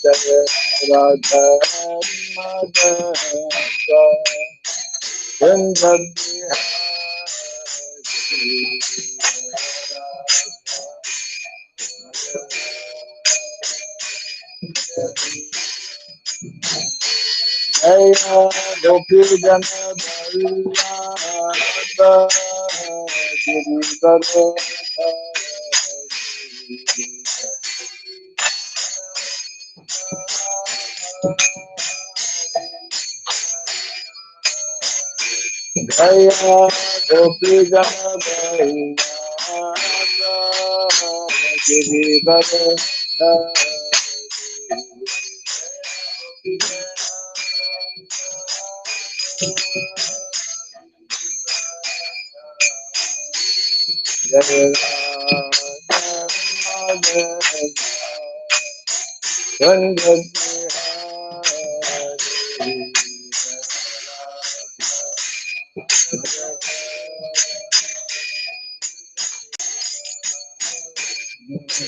Jaya Radha Madhava Vrinda Jaya Gopi Jana Vallabha Girivara Jaya Gopi Jana Vallabha Girivara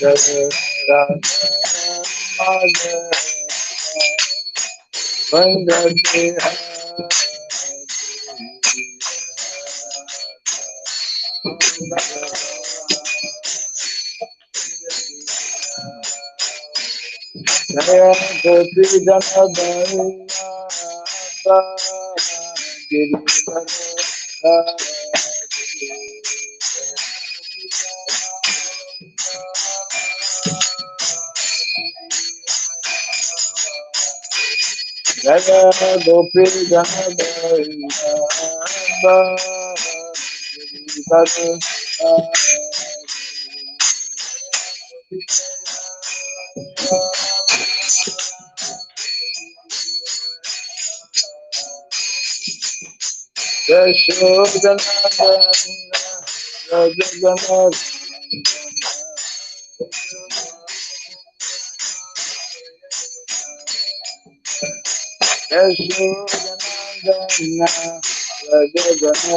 Jaya Radha Jaya Gopi Jana Vallabha Girivara Jaya Gopi Jana Vallabha Girivara Yashodhanandana Rajagana Yashodhanandana Rajagana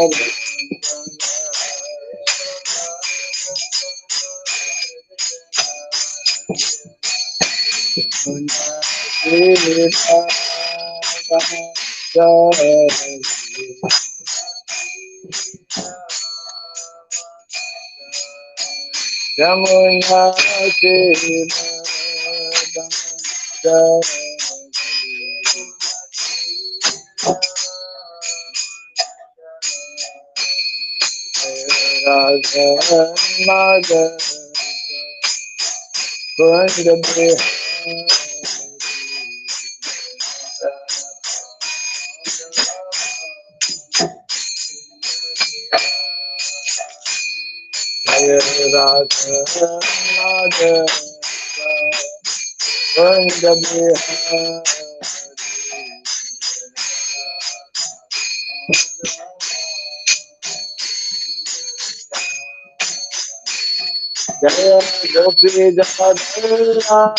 Jamuna Jaya Gopi Jagadalabha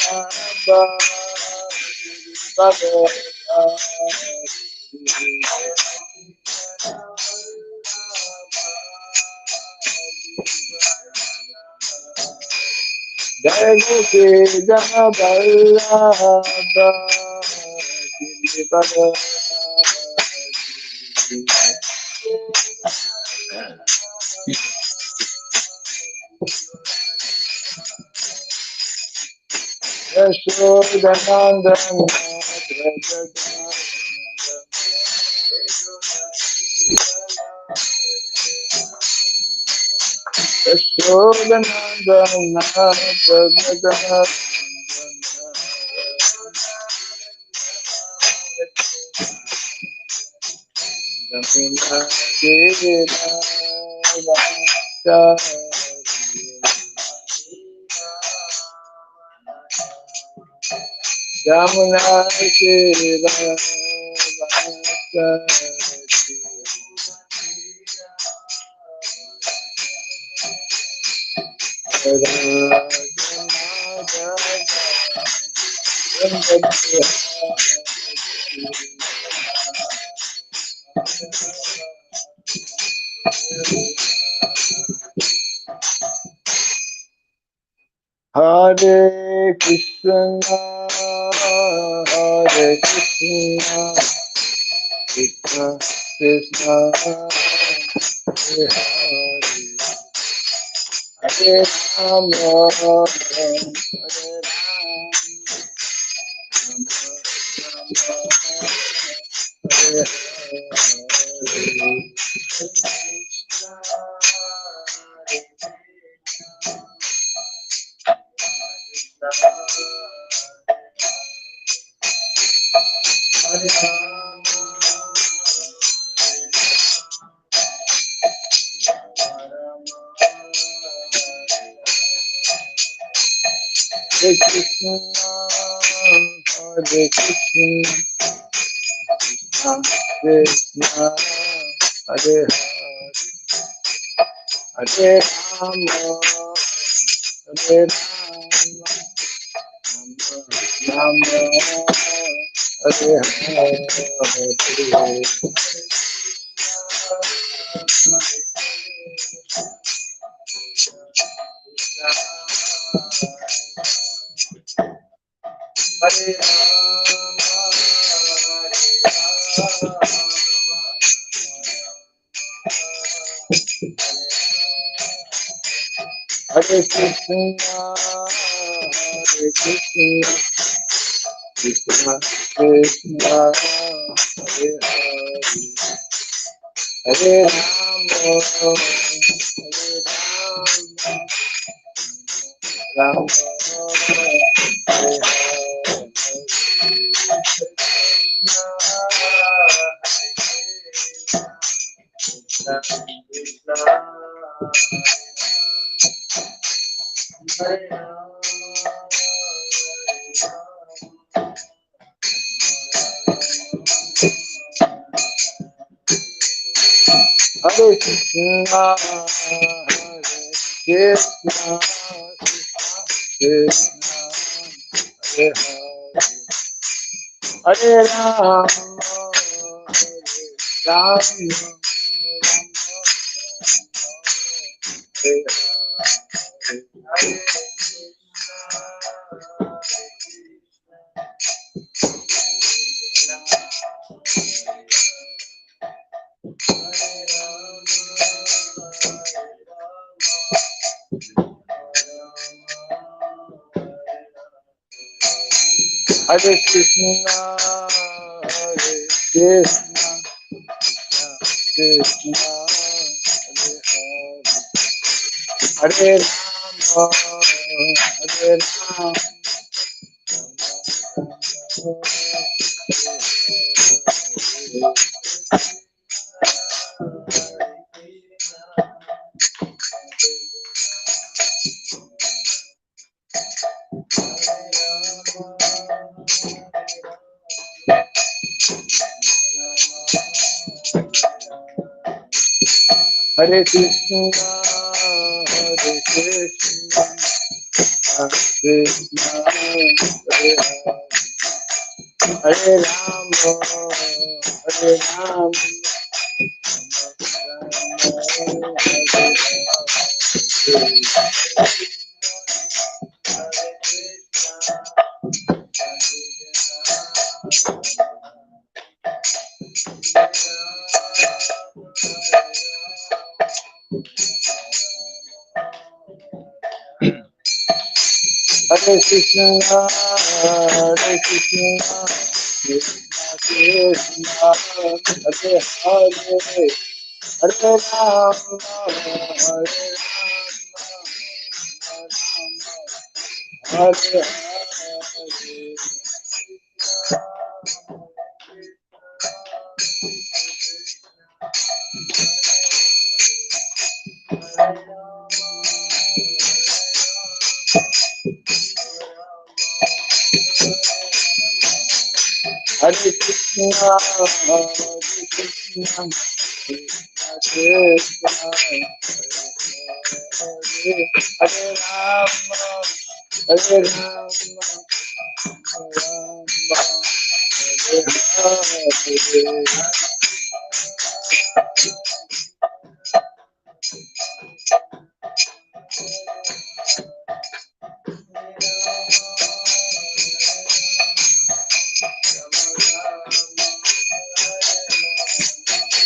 Jaya Gopi Jagadalabha Yashodhanandana Yashodhanandana Jamuna Hare Krishna, Hare Krishna, Krishna Krishna, Hare Hare, Hare Rama, Hare Rama, Hare Hare Krishna, Hare Krishna, Krishna, Hare Hare, Hare Rama, Hare Rama, Hare Hare. Hare Krishna, Hare Krishna, Krishna Krishna, Hare Hare, Hare Rama, Hare Rama, Hare Hare Krishna, Hare Krishna, Krishna Hare Hare, Hare Rama, Hare Rama, Hare Hare Krishna, Hare Krishna, Krishna Hare Hare, Hare Rama, Hare Rama, Hare Krishna, Hare Krishna, Krishna Hare Hare, Hare Rama, Hare Rama, Hare Krishna, Hare Krishna, Krishna Krishna, Hare Hare, Hare Rama, Hare Rama, Hare Hare. Hare Krishna, Hare Krishna, Krishna Krishna, Hare Rama, Hare Rama, Rama, Hare Hare.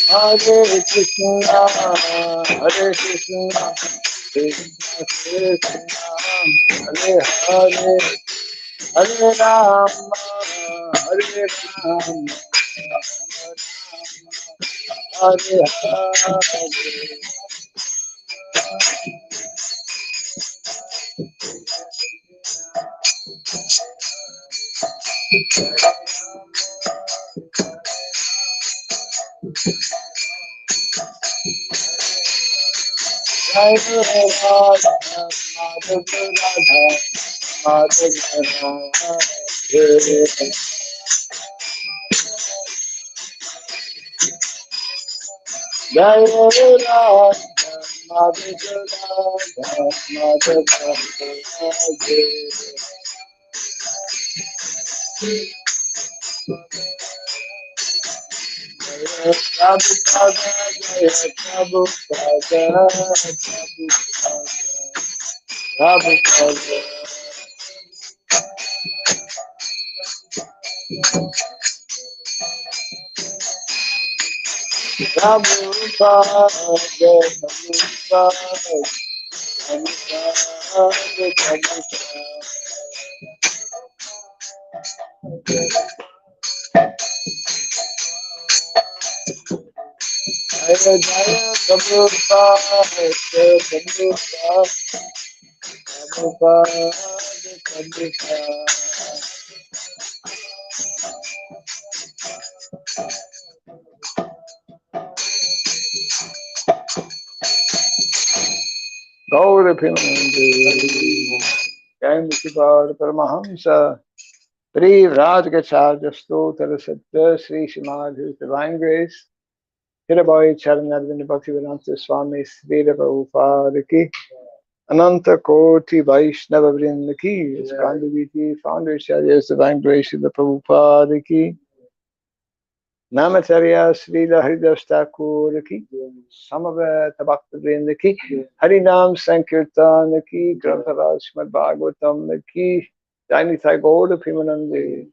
Hare Krishna, Hare Krishna, Krishna Krishna, Hare Hare, Hare Rama, Hare Rama, Hare Hare. Jai Radha, Madhava Radha, Madhava Radha. Jai Radha, Madhava Radha, Madhava Radha. Prabhupada, Jaya Prabhupada, Prabhupada, Prabhupada, Jaya Jaya Prabhupada, Prabhupada, Prabhupada, Prabhupada. Gaura Pimanandi, Jai Mukhibar Paramahamsa, Pri Vrajgacharya Stotra Satya Sri Srimad His Divine Grace, Hirabai Charanarvin Bhaktivedanta Swami Sridham Prabhupada ki, Ananta Koti Vaishnava Vrinda ki, Skandaviti Founder Acharyas Divine Grace of the Prabhupada ki, Namacharya Srila Haridas Thakur ki, Samaveta Bhakta Vrinda ki, Harinam Sankirtan ki, Grantharaj Srimad Bhagavatam ki, Jainitai Gaura Pimanandi.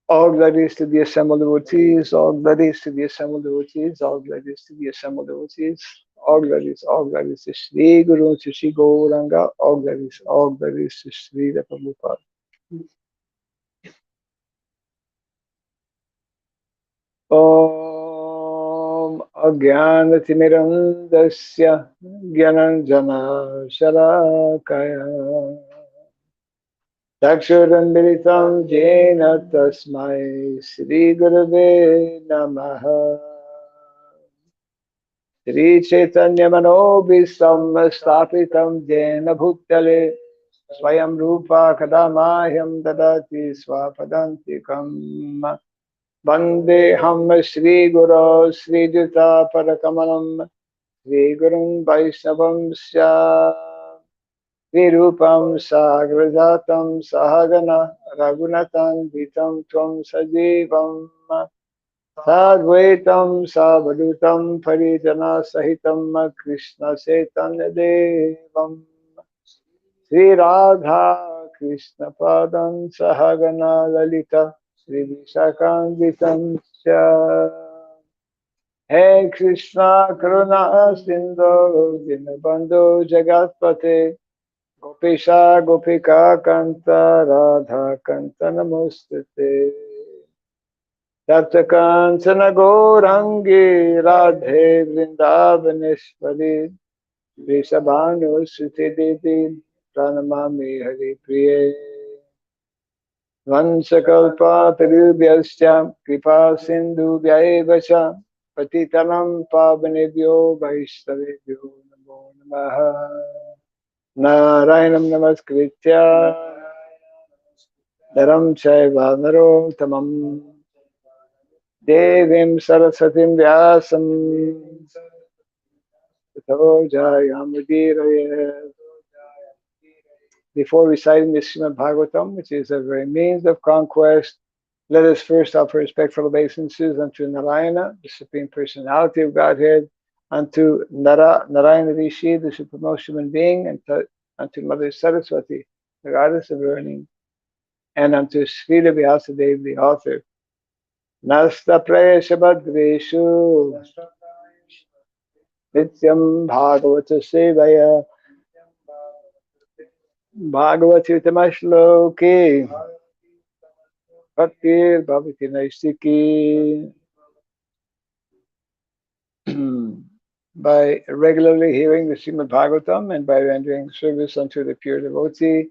All glories to the assembled devotees, all glories to the assembled devotees, all glories to the assembled devotees, all glories to Sri Guru, to Sri Gauranga, all glories to Sri Prabhupada. Om Agyanatimirandasya Gyananjana Shalakaya Chakshurandiritam Jena Tasmai Sri Gurave Namaha Sri Chaitanya Manobhistam Stapitam Jena Bhutale Swayam Rupa Kadamahyam Dadati Swapadantikam Bande Ham Sri Guru Sri Juta Parakamanam Sri Gurun Vaishnavam Sya Sri Rupam Sagrajatam Sahagana Raghunatan Vitam Tvam Sajivam Sadvaitam Savadutam Parijana Sahitam Krishna Chaitanya Devam Sri Radha Krishna Padam Sahagana Lalita Sri Vishakam Hey Krishna Karuna Sindhu Dinabandhu Jagatpate Gopisha Gopika Kanta Radha Kanta Namostate Tapta Kancana Gourangi Radhe Vrindavaneshwari Vrishabhanu Suti Devi Pranamami Hari Priye Vansakalpa Tarubhyascha Kripa Sindhu Vyaevacha Patitanam Pavanebhyo Vaishnavebhyo Namo Namaha Narayanam Namaskritya Dharam Chaiva Narottamam Devim Saraswatim Vyasam Tato Jayamudiraye. Before reciting the Srimad Bhagavatam, which is a very means of conquest, let us first offer respectful obeisances unto Narayana, the Supreme Personality of Godhead, unto Narayana Rishi, the supremest human being, and unto Mother Saraswati, the goddess of learning, and unto Srila Vyasadeva, the author. Nasta prayesha badreshu nityam bhagavata sevaya bhagavati utamashloke bhaktir bhavati naistiki. By regularly hearing the Srimad Bhagavatam and by rendering service unto the pure devotee,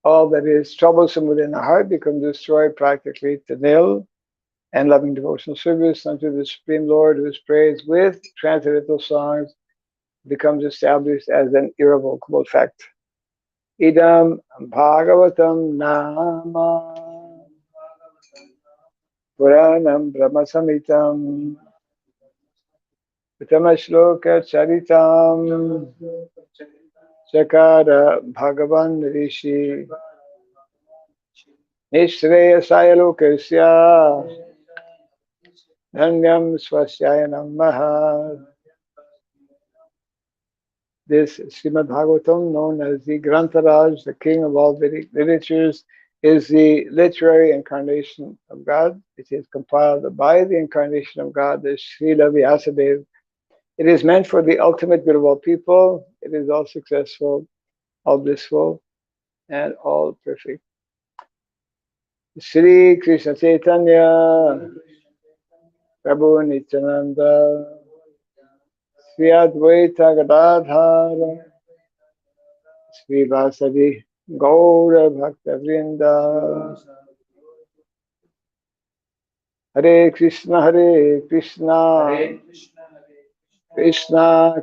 all that is troublesome within the heart becomes destroyed practically to nil, and loving devotional service unto the Supreme Lord, who is praised with transcendental songs, becomes established as an irrevocable fact. Idam Bhagavatam Nama Puranam Brahmasamitam Utamashloka Charitam Chakara Bhagavan Rishi Nishreyasaya Lokasya Dhanyam Swasyaya Namaha. This Srimad Bhagavatam, known as the Grantaraj, the king of all Vedic literatures, is the literary incarnation of God. It is compiled by the incarnation of God, the Srila Vyasadeva. It is meant for the ultimate good of all people. It is all successful, all blissful, and all perfect. Sri Krishna Chaitanya, Prabhu Nityananda, Sri Advaita Gadadhara, Sri Vasadi Gaura Bhakta Vrinda. Hare Krishna, Krishna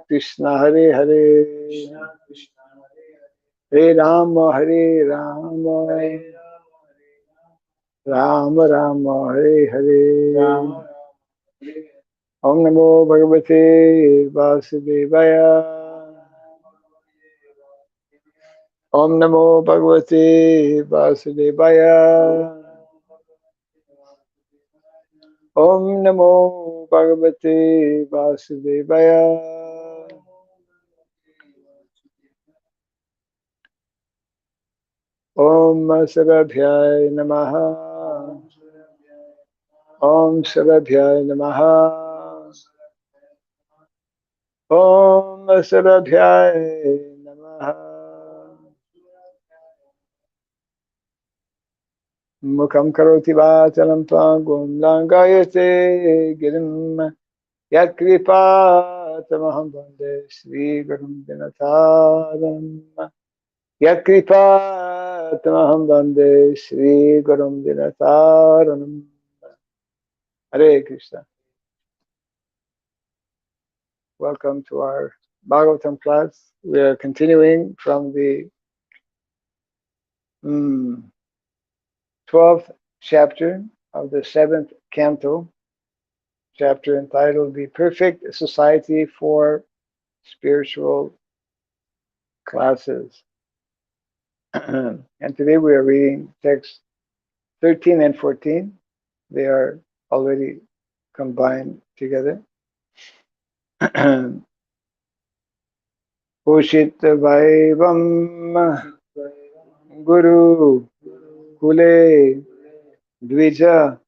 Krishna, Hare Hare, Hare Rama, Rama Rama, Hare Hare. Om Namo Bhagavate Vasudevaya. Om Namo Bhagavate Vasudevaya. Om Namo Bhagavate Vasudevaya. Om Sarabhyaya Namaha. Om Sarabhyaya Namaha. Om Sarabhyaya Namaha. Mukham karoti vachalam pangum langayate girim yat kripa tamaham bande Sri Gurum Dinataram. Yat kripa tamaham bande Sri Gurum Dinataram. Hare Krishna. Welcome to our Bhagavatam class. We are continuing from the 12th chapter of the 7th canto, chapter entitled The Perfect Society for Spiritual Classes. And today we are reading texts 13 and 14. They are already combined together. Ushit Vaivam Guru Kule Dvija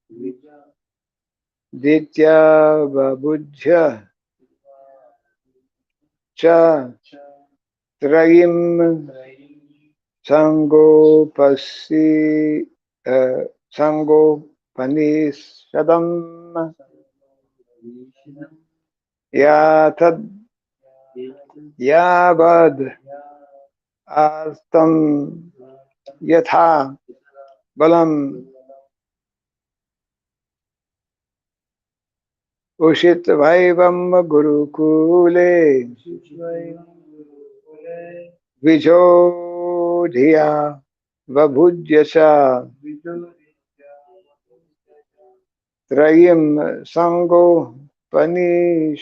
Ditya Babujya Cha Trayim Sango Panishadam Yatad Yavad Artam Yatha Balam Ushit Vaivam Gurukule Vijodhiya Vabhujyasa Trayim Sango Panishadam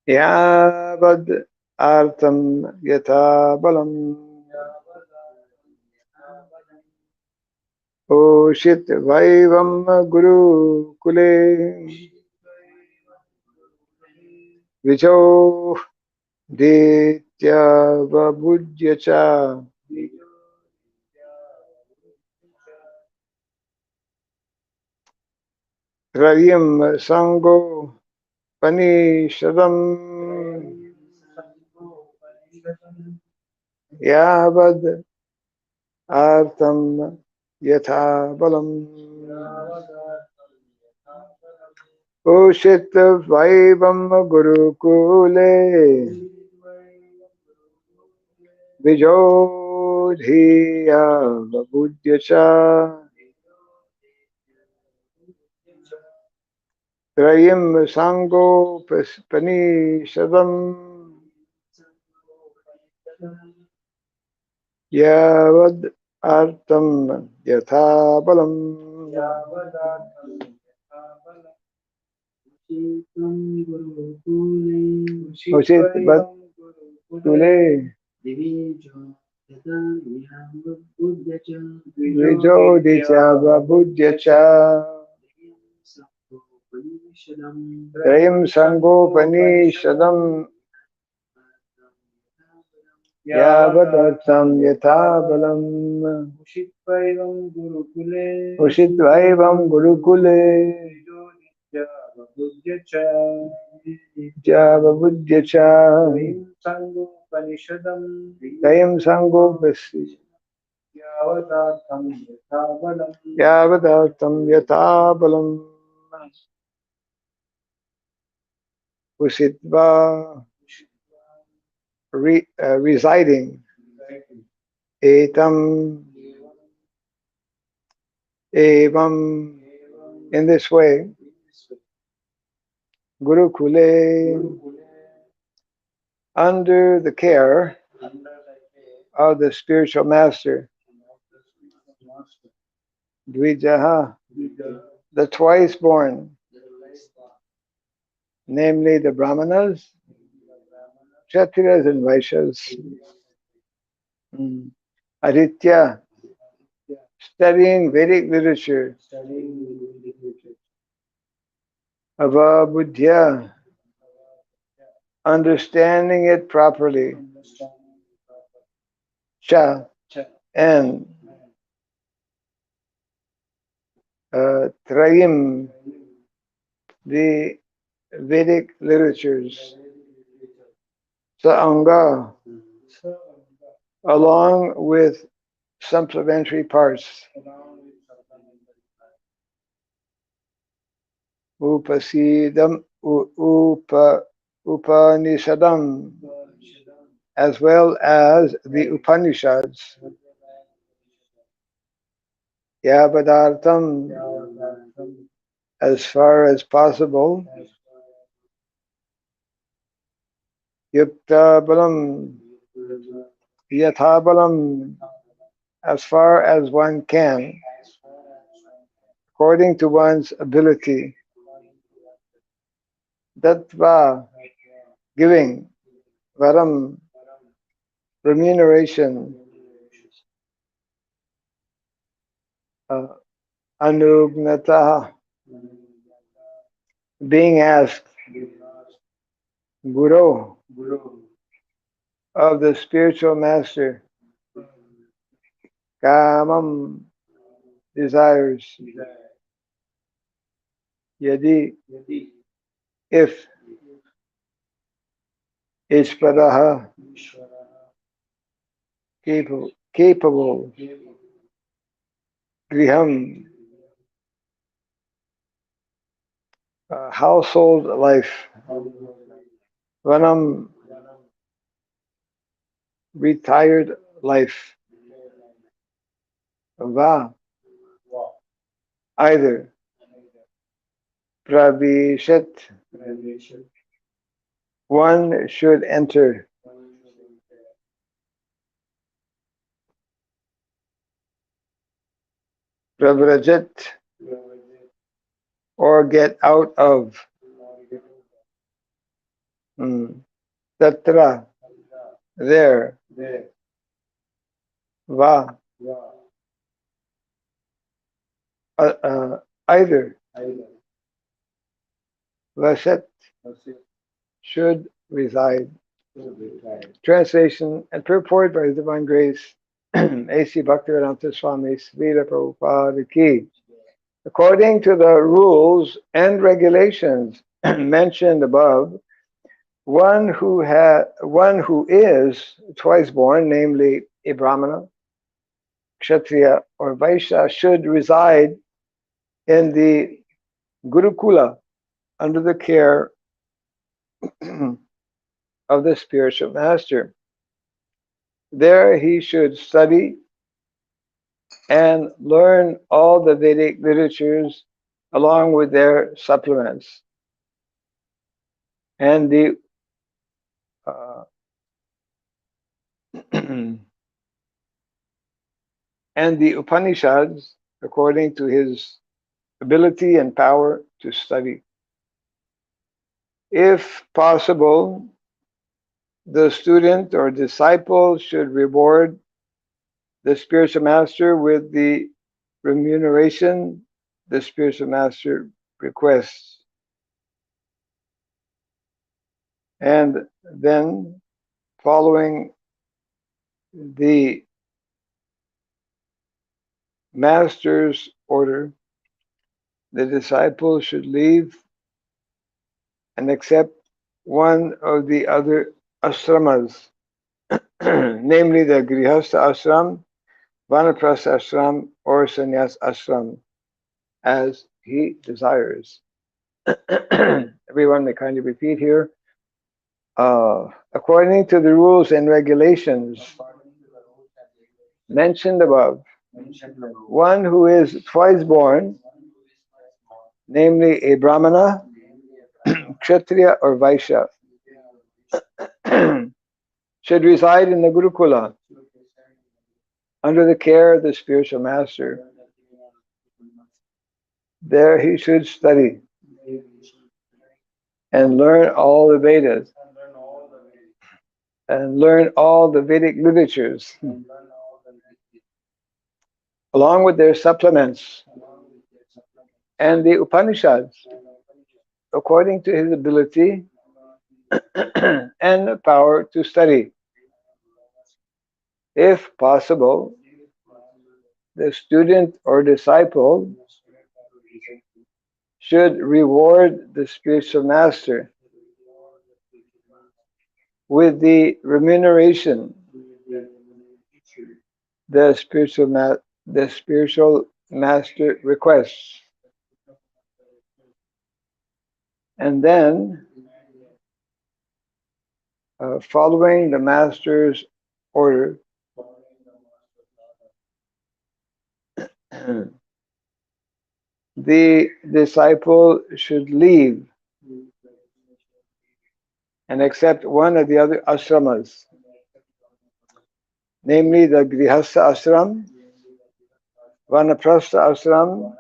Yavad Artam Yatha Balam Oshit Vaivam Guru Kule Vijo Ditya Vabhujyacha Trayim Sango Panishadam Yavad Artam Yatha Balam Ushit Vaivam Gurukule Vijodhiya Babudyacha Trayim Sango Panishadam Yavad Artam Yatha Balam Ushit Batule Vijodhiya Babudyacha Trayim Sango Panishadam Yavadartam Yathabalam Ushitvaevam Gurukule Javabudyacha Trayim Sango Pasi Yavadartam Yathabalam Usitva residing etam evam in this way Gurukule under the care of the spiritual master Dvijaha the twice born, namely the Brahmanas, Kshatriyas and Vaishyas. Aditya, studying Vedic literature. Avabudhya, understanding it properly. Cha, and Trayim, the Vedic literatures. Saanga, along with supplementary parts. Upasidam, Upanishadam, as well as the Upanishads. Yavadartam, as far as possible. Yuktabalam, Yathabalam, as far as one can, according to one's ability. Dattva, giving. Varam, remuneration. Anugnata, being asked. Guru, of the spiritual master. Kamam, desires. Yadi, if. Ishvaraha, capable. Griham, household life. Vanam, retired life. Va, either. Pravishet, one should enter. Pravrajat, or get out of. Tatra, there. Va, either. Vasat, should reside. Translation and purport by His Divine Grace, A.C. Bhaktivedanta Swami Srila Prabhupada Ki. According to the rules and regulations mentioned above, one who is twice born, namely a Brahmana, Kshatriya, or Vaishya, should reside in the Gurukula under the care of the spiritual master. There he should study and learn all the Vedic literatures along with their supplements and the and the Upanishads according to his ability and power to study. If possible, the student or disciple should reward the spiritual master with the remuneration the spiritual master requests. And then, following the master's order, the disciple should leave and accept one of the other ashramas, namely the Grihastha ashram, Vanaprastha ashram, or Sannyas ashram, as he desires. Everyone may kindly repeat here. According to the rules and regulations mentioned above, one who is twice born, namely a Brahmana, Kshatriya, or Vaishya, should reside in the Gurukula under the care of the spiritual master. There he should study and learn all the Vedas and learn all the Vedic literatures along with their supplements and the Upanishads according to his ability and the power to study. If possible, the student or disciple should reward the spiritual master with the remuneration the spiritual master requests. And then, following the master's order, the disciple should leave and accept one of the other ashramas, namely the Grihastha ashram, Vanaprastha ashram,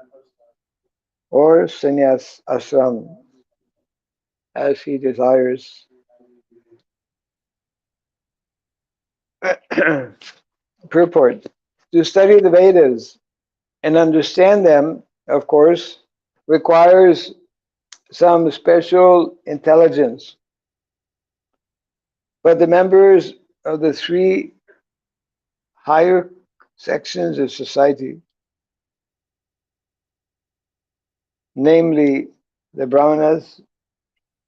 or Sannyas ashram, as he desires. Purport. To study the Vedas and understand them, of course, requires some special intelligence. But the members of the three higher sections of society, namely the Brahmanas,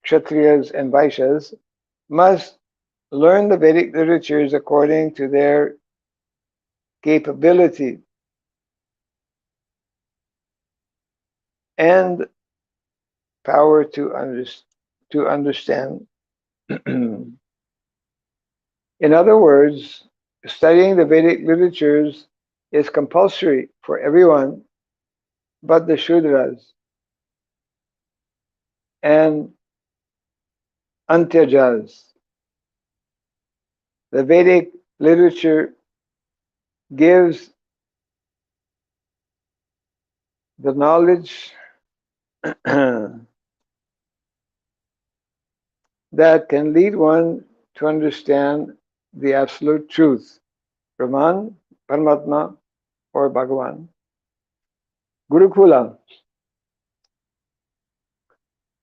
Kshatriyas, and Vaishyas, must learn the Vedic literatures according to their capability and power to understand. In other words, studying the Vedic literatures is compulsory for everyone but the Shudras and Antyajas. The Vedic literature gives the knowledge that can lead one to understand the absolute truth, Brahman, Paramatma, or Bhagavan. Gurukula,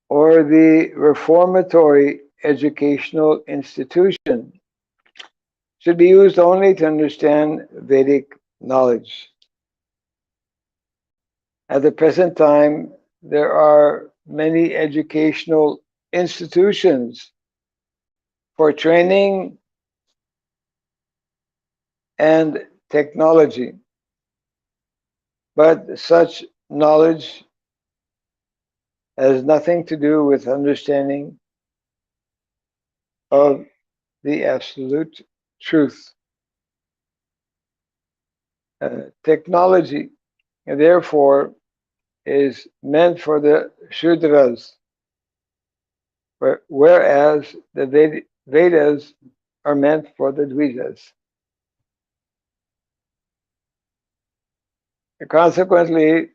or the reformatory educational institution, should be used only to understand Vedic knowledge. At the present time, there are many educational institutions for training and technology, but such knowledge has nothing to do with understanding of the absolute truth. Technology, therefore, is meant for the Shudras, whereas the Vedas are meant for the Dvijas. Consequently,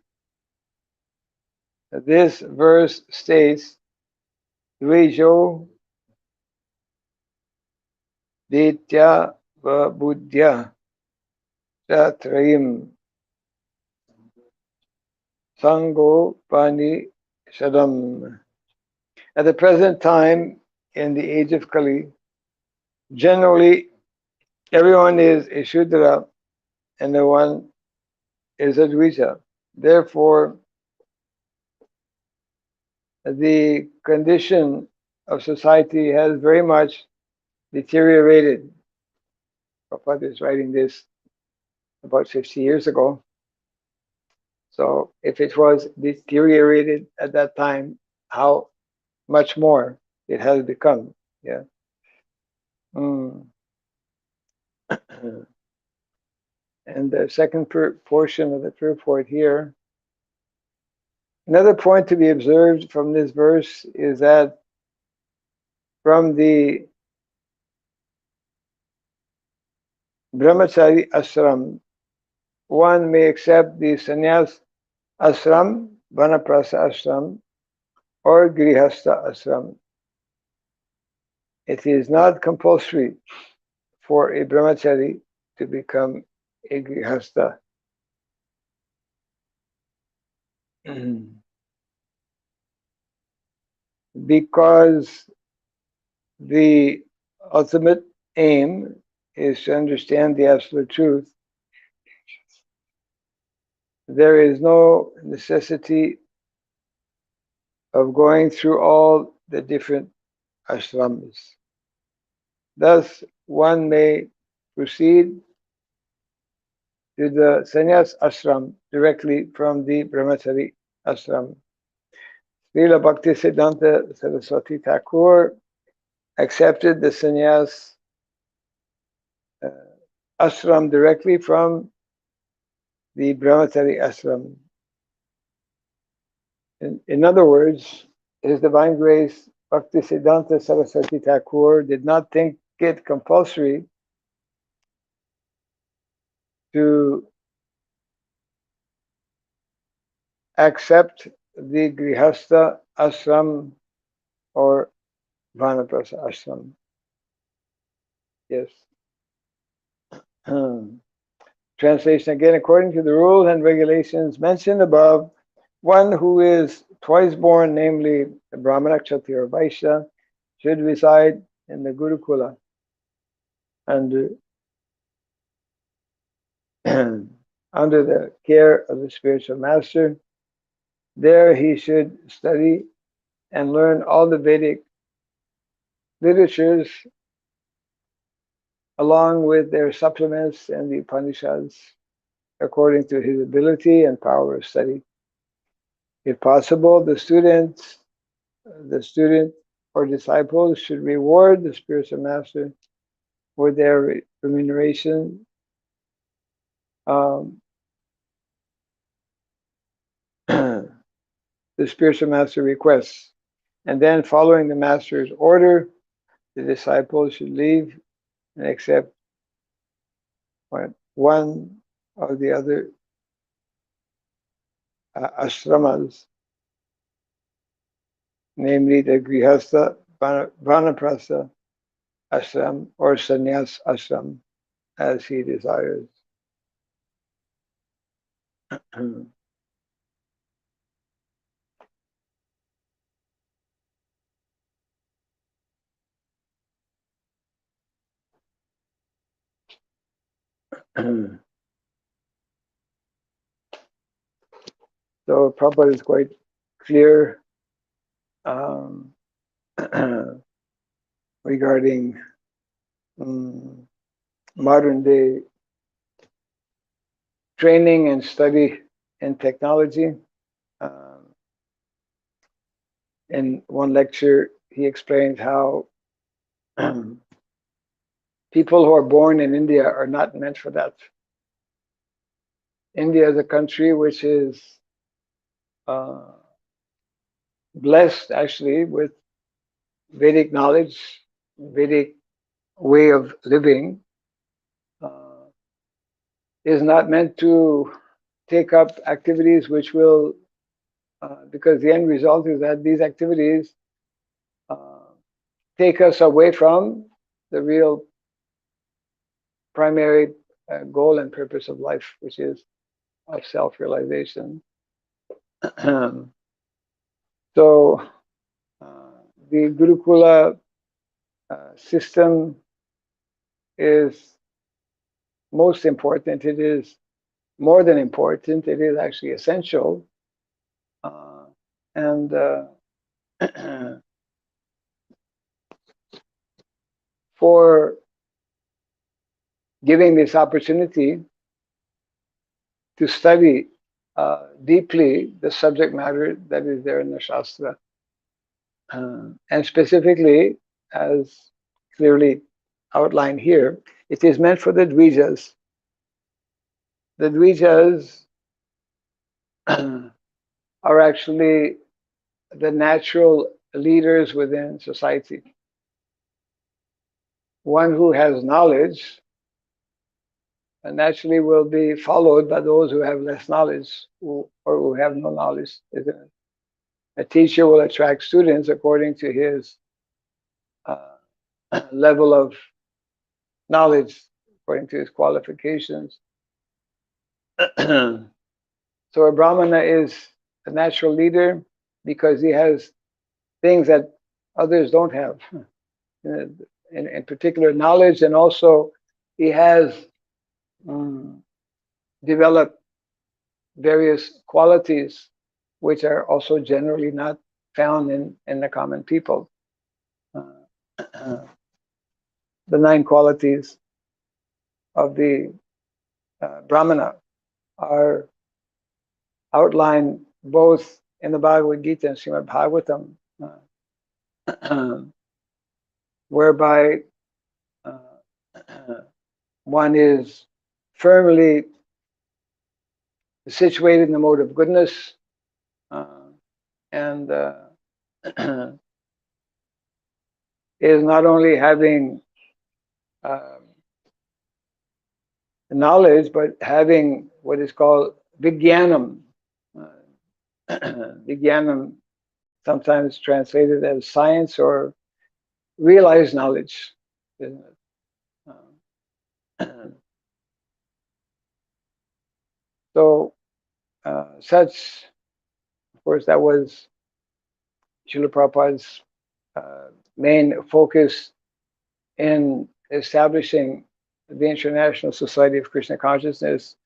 this verse states, Dvijo Ditya Buddhya Tatrayim Sango Pani Shadam. At the present time, in the age of Kali, generally everyone is a Shudra and no one is a Dvija. Therefore, the condition of society has very much deteriorated. Prabhupada is writing this about 50 years ago. So if it was deteriorated at that time, how much more it has become. Yeah. Mm. And the second portion of the purport here. Another point to be observed from this verse is that from the brahmachari ashram, one may accept the sannyas ashram, vanaprastha ashram, or grihastha ashram. It is not compulsory for a brahmachari to become a grihastha. Because the ultimate aim is to understand the absolute truth, there is no necessity of going through all the different ashrams. Thus, one may proceed to the sannyas ashram directly from the brahmachari ashram. Srila Bhaktisiddhanta Saraswati Thakur accepted the sannyas ashram directly from the brahmachari ashram. In other words, His Divine Grace Bhaktisiddhanta Saraswati Thakur did not think it compulsory to accept the Grihastha ashram or Vanaprastha ashram. Yes. Translation again. According to the rules and regulations mentioned above, one who is twice born, namely a Brahmana, Kshatriya, or Vaishya, should reside in the Gurukula under, under the care of the spiritual master. There he should study and learn all the Vedic literatures along with their supplements and the Upanishads according to his ability and power of study. If possible, the student or disciples should reward the spiritual master for their remuneration. The spiritual master requests, and then following the master's order, the disciples should leave and accept one of the other ashramas, namely the Grihastha, Vanaprastha ashram or Sannyas ashram, as he desires. So Prabhupada is quite clear regarding modern day training and study in technology. In one lecture, he explained how people who are born in India are not meant for that. India is a country which is blessed actually with Vedic knowledge, Vedic way of living, is not meant to take up activities which will, because the end result is that these activities take us away from the real primary goal and purpose of life, which is of self-realization. So the Gurukula system is most important. It is more than important. It is actually essential. And for giving this opportunity to study deeply the subject matter that is there in the Shastra. And specifically, as clearly outlined here, it is meant for the Dvijas. The Dvijas are actually the natural leaders within society. One who has knowledge naturally will be followed by those who have less knowledge or who have no knowledge. A teacher will attract students according to his level of knowledge, according to his qualifications. So a Brahmana is a natural leader because he has things that others don't have. In particular, knowledge, and also he has developed various qualities which are also generally not found in the common people. The 9 qualities of the Brahmana are outlined both in the Bhagavad Gita and Srimad Bhagavatam, whereby one is firmly situated in the mode of goodness, and is not only having knowledge, but having what is called vijnanam. Vijnanam, sometimes translated as science or realized knowledge. So, such, of course, that was Srila Prabhupada's main focus in establishing the International Society of Krishna Consciousness.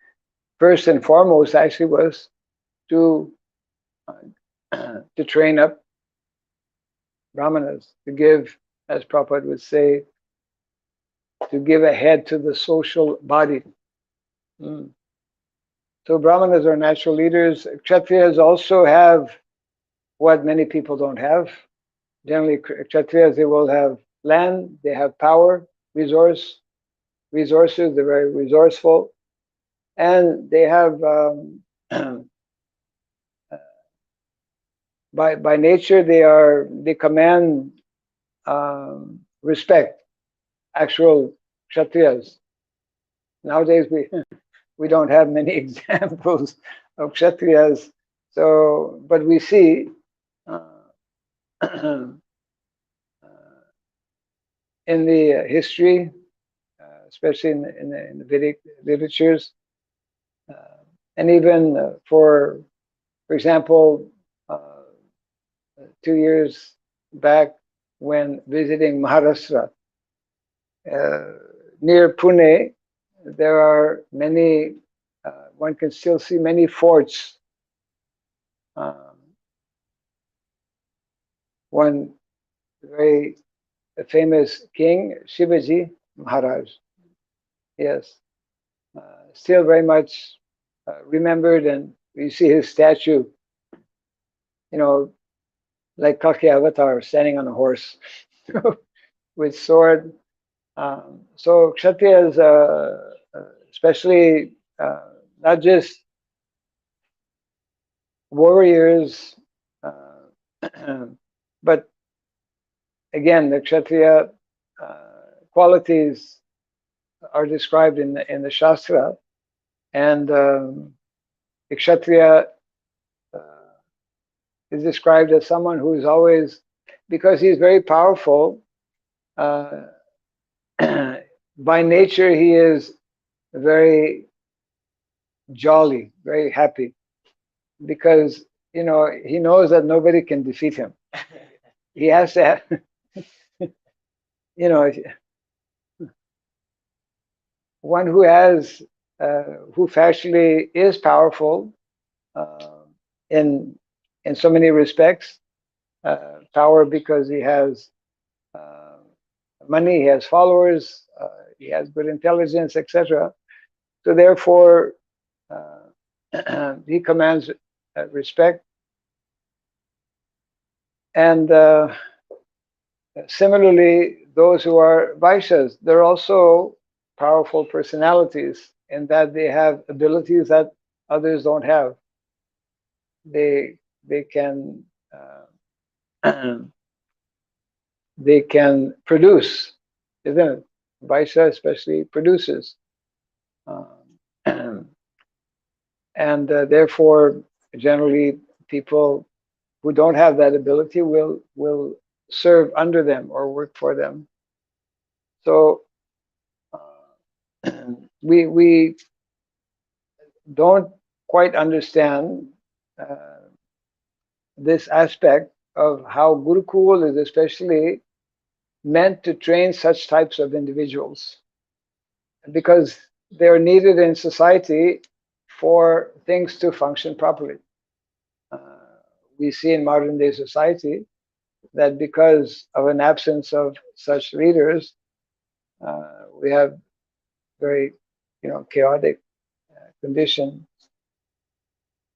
First and foremost, actually, was to train up Brahmanas, to give, as Prabhupada would say, to give a head to the social body. So Brahmanas are natural leaders. Kshatriyas also have what many people don't have. Generally, Kshatriyas, they will have land, they have power, resources, they're very resourceful, and they have, by nature, they command respect, actual Kshatriyas. Nowadays, we don't have many examples of Kshatriyas, so, but we see in the history, especially in the Vedic literatures, and even for example, 2 years back when visiting Maharashtra, near Pune, there are many, one can still see many forts One very famous king, Shivaji Maharaj. Yes, still very much remembered, and you see his statue, like Kalki Avatar standing on a horse with sword. So Kshatriyas, especially not just warriors, but again, the Kshatriya qualities are described in the Shastra, and the Kshatriya is described as someone who is always, because he's very powerful, by nature he is very jolly, very happy, because he knows that nobody can defeat him. He has to have, one who has, who actually is powerful in so many respects. Power because he has money, he has followers, he has good intelligence, etc. So therefore, he commands respect. And similarly, those who are Vaishyas, they're also powerful personalities in that they have abilities that others don't have. They can they can produce, isn't it? Vaishya especially produces, and therefore, generally, people who don't have that ability will serve under them or work for them. So we don't quite understand this aspect of how Gurukul is especially meant to train such types of individuals, because they're needed in society for things to function properly. We see in modern day society that because of an absence of such leaders, we have very, chaotic condition.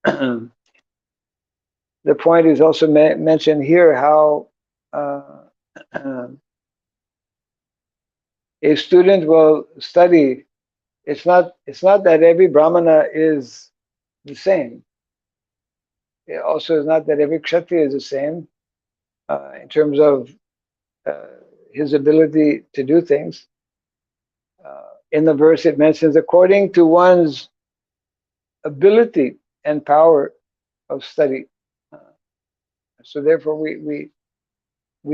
The point is also mentioned here how a student will study. It's not that every Brahmana is the same. It also is not that every Kshatriya is the same in terms of his ability to do things. In the verse it mentions according to one's ability and power of study. So therefore we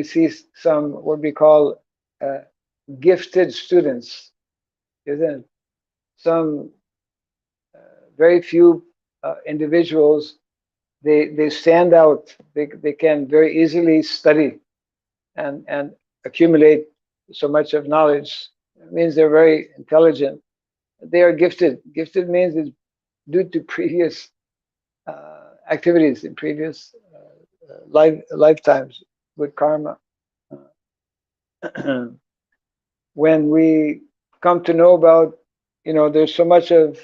see some what we call gifted students, isn't it? Some very few individuals, they stand out. They can very easily study and accumulate so much of knowledge. It means they're very intelligent. They are gifted. Gifted means it's due to previous activities in previous lifetimes with karma. When we come to know about, there's so much of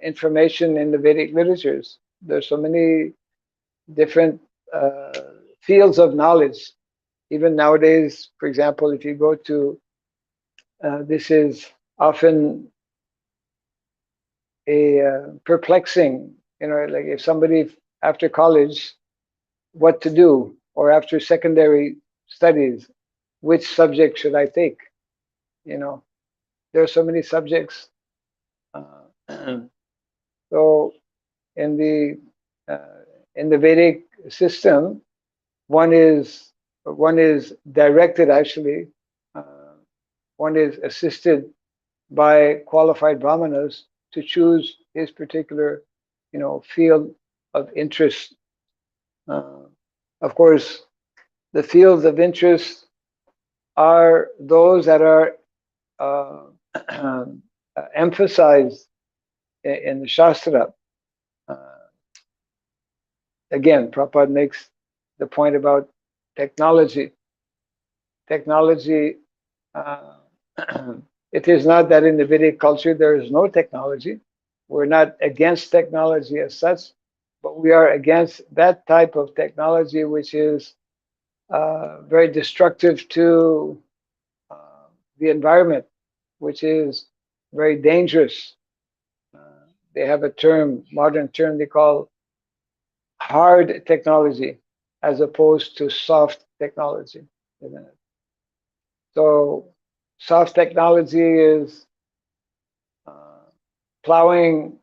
information in the Vedic literatures. There's so many different fields of knowledge. Even nowadays, for example, if you go to, this is often a perplexing, like if somebody after college, what to do, or after secondary studies, which subject should I take? There are so many subjects. So in the Vedic system, one is directed actually. One is assisted by qualified brahmanas to choose his particular, field of interest. Of course, the fields of interest are those that are emphasized in the Shastra. again, Prabhupada makes the point about technology. Technology, it is not that in the Vedic culture there is no technology. We're not against technology as such, but we are against that type of technology which is very destructive to the environment, which is very dangerous. They have a term, modern term, they call hard technology as opposed to soft technology. Isn't it? So soft technology is plowing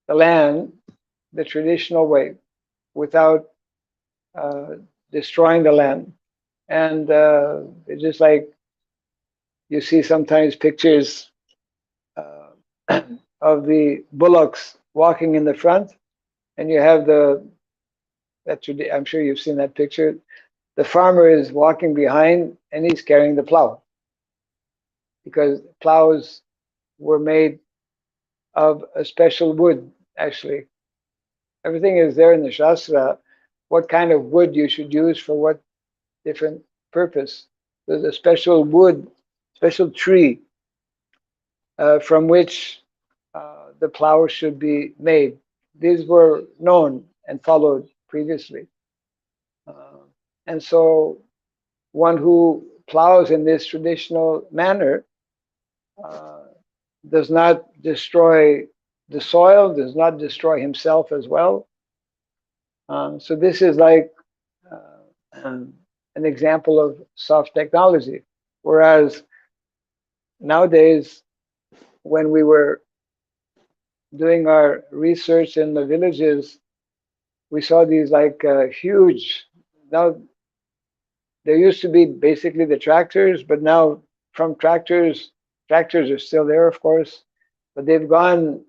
the land the traditional way without destroying the land. And it's just like you see sometimes pictures of the bullocks walking in the front, and you have I'm sure you've seen that picture. The farmer is walking behind and he's carrying the plow, because plows were made of a special wood. Actually, everything is there in the Shastra, what kind of wood you should use for what different purpose. There's a special wood, special tree from which the plow should be made. These were known and followed previously. And so one who plows in this traditional manner does not destroy the soil, does not destroy himself as well. So this is like an example of soft technology. Whereas nowadays, when we were doing our research in the villages, we saw these like huge, now there used to be basically the tractors, but now from tractors are still there, of course, but they've gone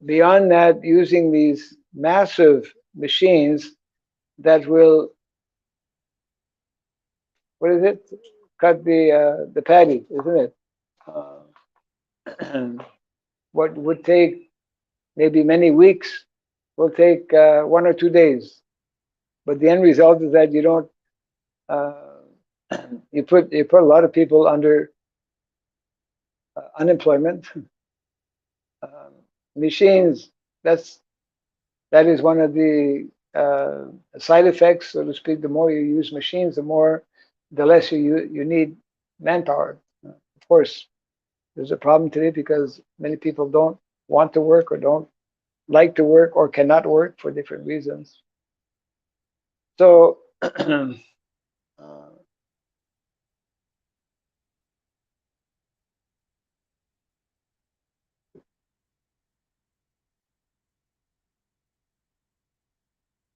beyond that, using these massive machines that will, what is it? Cut the paddy, isn't it? What would take maybe many weeks will take 1 or 2 days. But the end result is that you don't, you put a lot of people under unemployment. Machines, that is one of the side effects, so to speak. The more you use machines, the less you need manpower. Of course, there's a problem today because many people don't want to work or don't like to work or cannot work for different reasons. So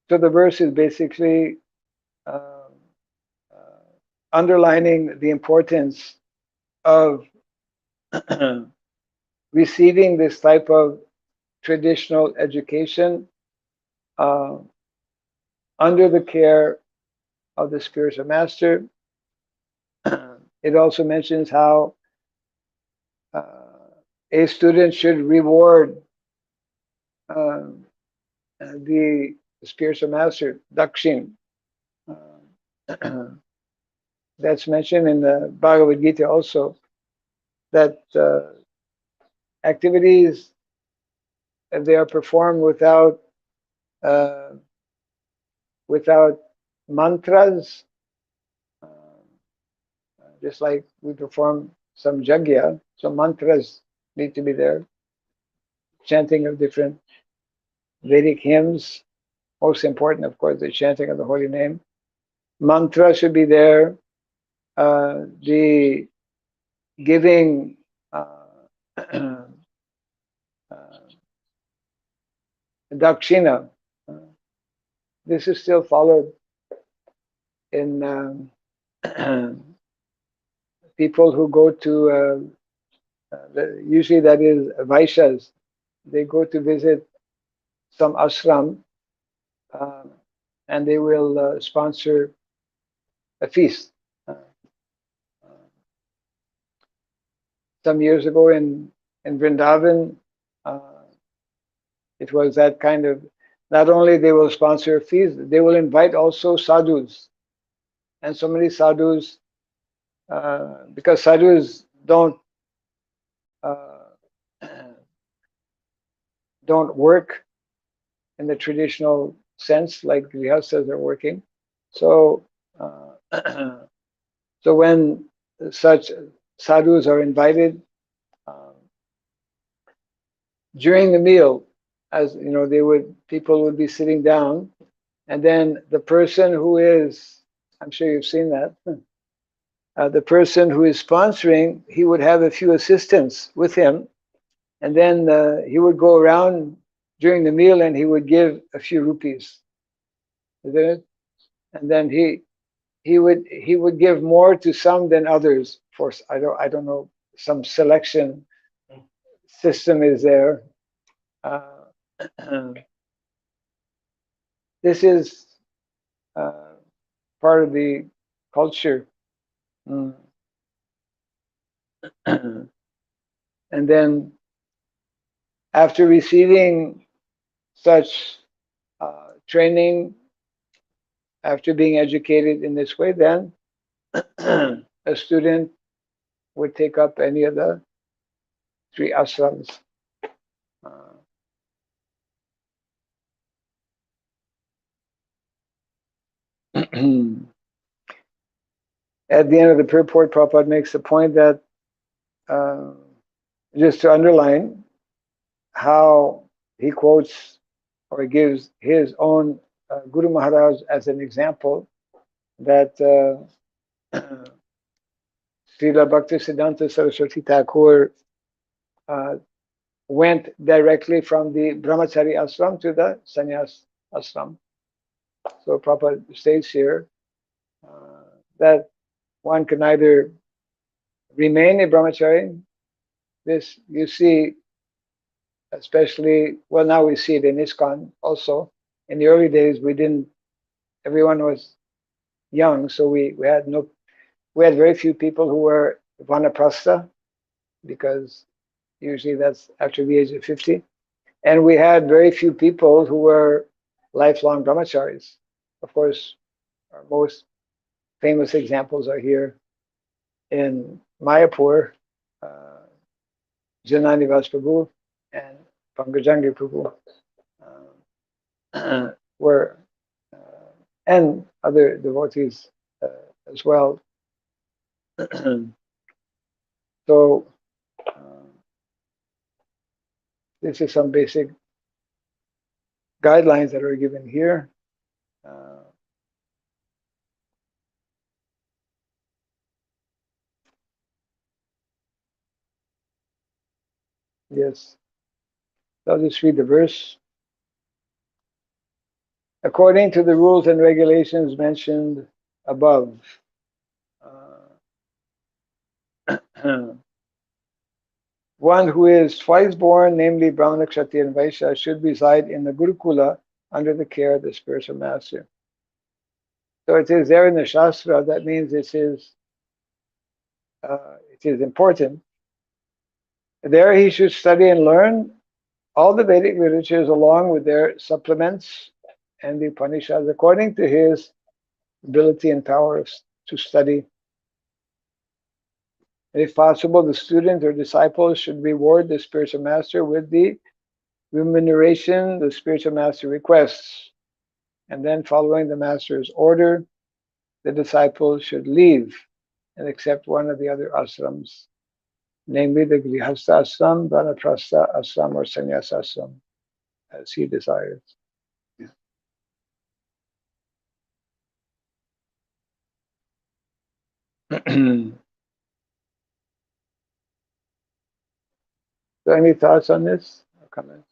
so the verse is basically underlining the importance of receiving this type of traditional education under the care of the spiritual master. It also mentions how a student should reward the spiritual master, Dakshin. That's mentioned in the Bhagavad Gita also, that activities, if they are performed without mantras, just like we perform some jagya, so mantras need to be there. Chanting of different Vedic hymns, most important, of course, the chanting of the holy name. Mantra should be there. The giving dakshina. This is still followed in people who go to, usually that is Vaishyas, they go to visit some ashram and they will sponsor a feast. Some years ago in Vrindavan, it was that kind of not only they will sponsor fees, they will invite also sadhus. And so many sadhus, because sadhus uh, don't work in the traditional sense like grihasthas are working. So, so when such sadhus are invited um, during the meal, as you know, people would be sitting down, and then the person who is, I'm sure you've seen that, the person who is sponsoring, he would have a few assistants with him, and then he would go around during the meal and he would give a few rupees, isn't it? And then he would give more to some than others. For I don't know, some selection system is there. Uh, this is uh, part of the culture. Mm. And then after receiving such training, after being educated in this way, then a student would take up any of the three ashrams. Uh, at the end of the purport, Prabhupada makes the point that uh, just to underline how he quotes or gives his own Guru Maharaj as an example, that Srila Bhaktisiddhanta Saraswati Thakur uh, went directly from the Brahmachari ashram to the Sannyas ashram. So Prabhupada states here that one can either remain a brahmachari. This you see, especially, well, now we see it in ISKCON also. In the early days, we didn't. Everyone was young, so we had no. We had very few people who were vanaprastha, because usually that's after the age of 50, and we had very few people who were lifelong brahmacharis. Of course, our most famous examples are here in Mayapur, uh, Jananivas Prabhu and Pangajangi Prabhu, were, and other devotees as well. So this is some basic guidelines that are given here. Yes, I'll just read the verse. According to the rules and regulations mentioned above, one who is twice born, namely Brahmana, Kshatriya, and Vaishya, should reside in the Gurukula under the care of the spiritual master. So it is there in the Shastra. That means it is important. There he should study and learn all the Vedic literatures along with their supplements and the Upanishads according to his ability and power to study. If possible, the student or disciple should reward the spiritual master with the remuneration the spiritual master requests. And then, following the master's order, the disciple should leave and accept one of the other ashrams, namely the Grihastha ashram, Vanaprastha ashram, or Sannyas ashram, as he desires. Yeah. So, any thoughts on this or comments?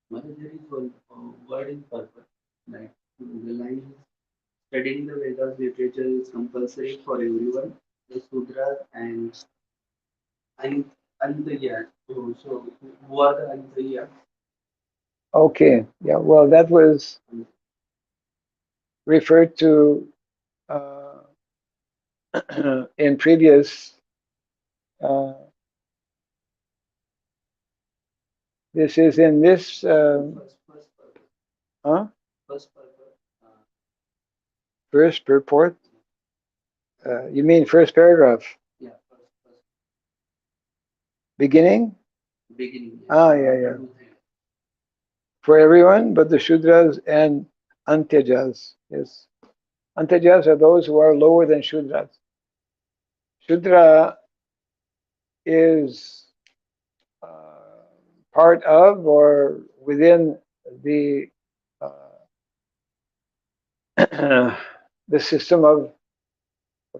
Mother, there is one word in purpose. Like the line studying the Vedas literature is compulsory for everyone, the Sudras and Antayas. So who are the Antayas? Okay, yeah, well, that was referred to in previous. This is in this. Huh? First purport. You mean first paragraph? Yeah, Beginning? beginning. Ah, yeah. For everyone but the Shudras and Antyajas. Yes. Antyajas are those who are lower than Shudras. Shudra is part of or within the the system of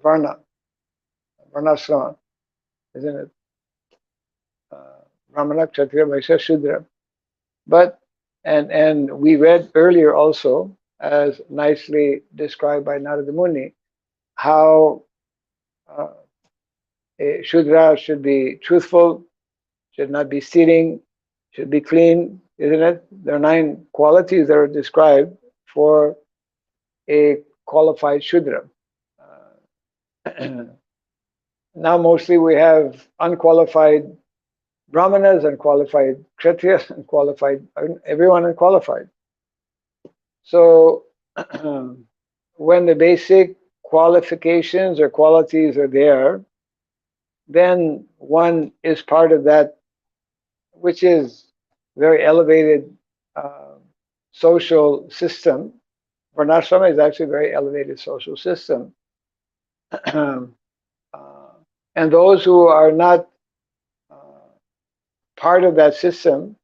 Varna, Varnasrama, isn't it? Brahmana, Kshatriya, Vaishya, Shudra. But and we read earlier also, as nicely described by Narada Muni, how a Shudra should be truthful, should not be stealing, should be clean, isn't it? There are 9 qualities that are described for a qualified Shudra. Now mostly we have unqualified Brahmanas, unqualified Kshatriyas, unqualified, everyone unqualified. So when the basic qualifications or qualities are there, then one is part of that, which is very elevated social system. Varnasrama is actually a very elevated social system. And those who are not part of that system,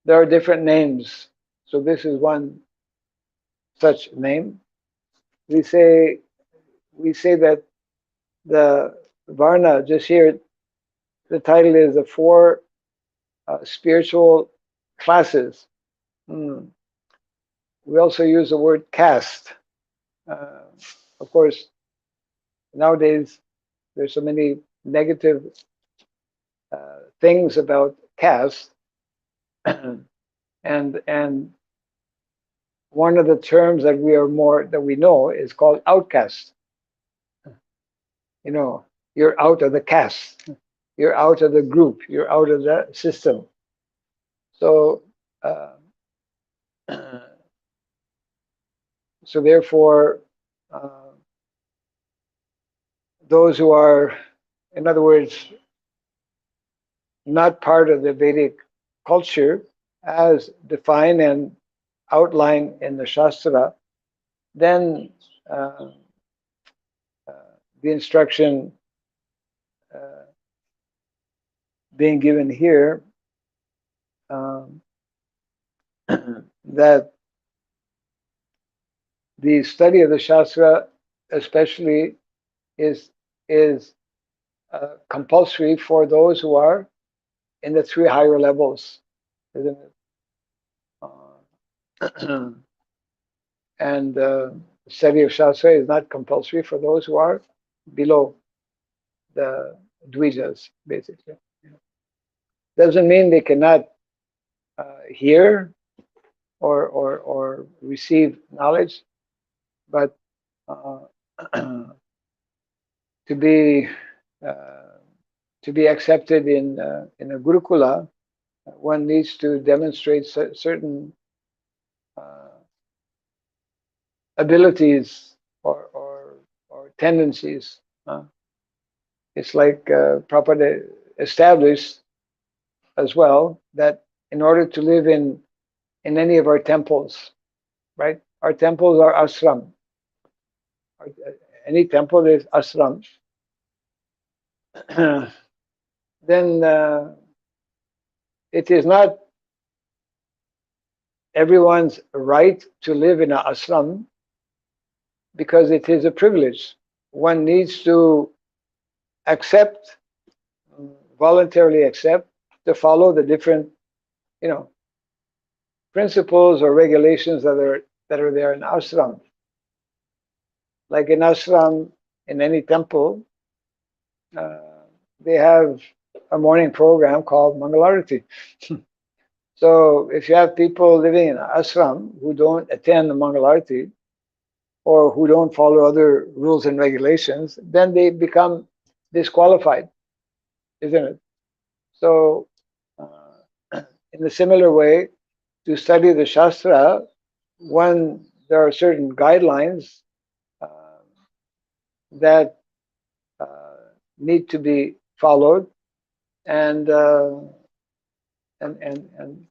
there are different names. So this is one such name. We say that the Varna, just here, the title is the 4 spiritual classes. Mm. We also use the word caste. Of course, nowadays there's so many negative things about caste, and one of the terms that we know is called outcast. You know, you're out of the caste, you're out of the group, you're out of the system. So, so therefore, those who are, in other words, not part of the Vedic culture as defined and outlined in the Shastra, then the instruction being given here that the study of the Shastra, especially, is compulsory for those who are in the 3 higher levels, isn't it? And study of Shastra is not compulsory for those who are below the Dvijas, basically. Doesn't mean they cannot hear or receive knowledge, but to be accepted in a Gurukula, one needs to demonstrate certain abilities or tendencies. It's like Prabhupada established as well that in order to live in any of our temples, right? Our temples are ashram. Any temple is ashram. Then it is not everyone's right to live in an ashram because it is a privilege. One needs to accept, voluntarily accept, to follow the different, principles or regulations that are there in ashram. Like in ashram, in any temple, they have a morning program called Mangalarati. So if you have people living in an ashram who don't attend the Mangalarti or who don't follow other rules and regulations, then they become disqualified, isn't it? So in a similar way, to study the Shastra, when there are certain guidelines uh, that need to be followed, and and and and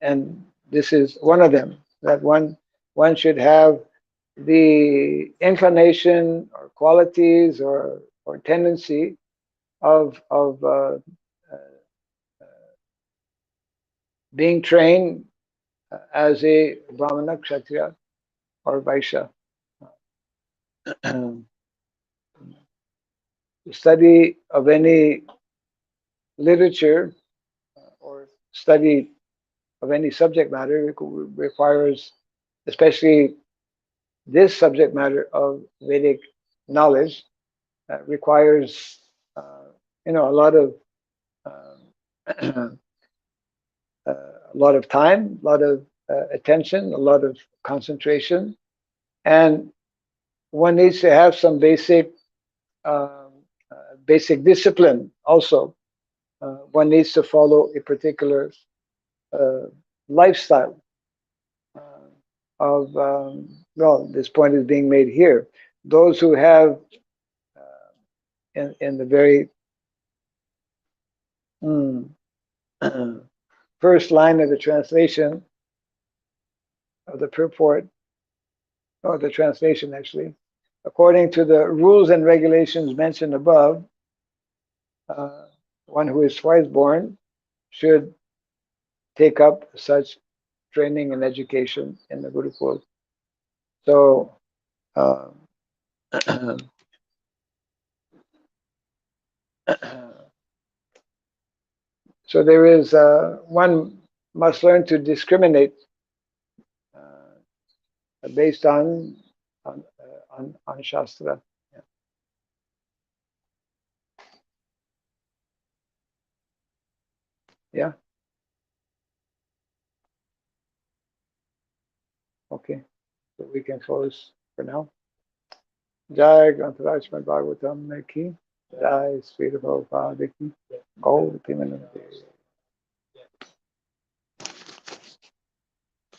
and this is one of them, that one should have the inclination or qualities or tendency of being trained as a Brahmana, Kshatriya, or Vaishya. Study of any literature or study of any subject matter requires, especially this subject matter of Vedic knowledge, requires a lot of a lot of time, a lot of attention, a lot of concentration, and one needs to have some um, basic discipline also. One needs to follow a particular uh, lifestyle of, well, this point is being made here. Those who have, in the very first line of the translation, of the purport, or the translation actually, according to the rules and regulations mentioned above, one who is twice born should take up such training and education in the Gurukul. So, so there is one must learn to discriminate based on Shastra. Yeah. Yeah. Okay. So we can close for now. Jai Grantaraj Srimad Bhagavatam ki. Jai Sridham Prabhupada ki. Gaur Pimanande.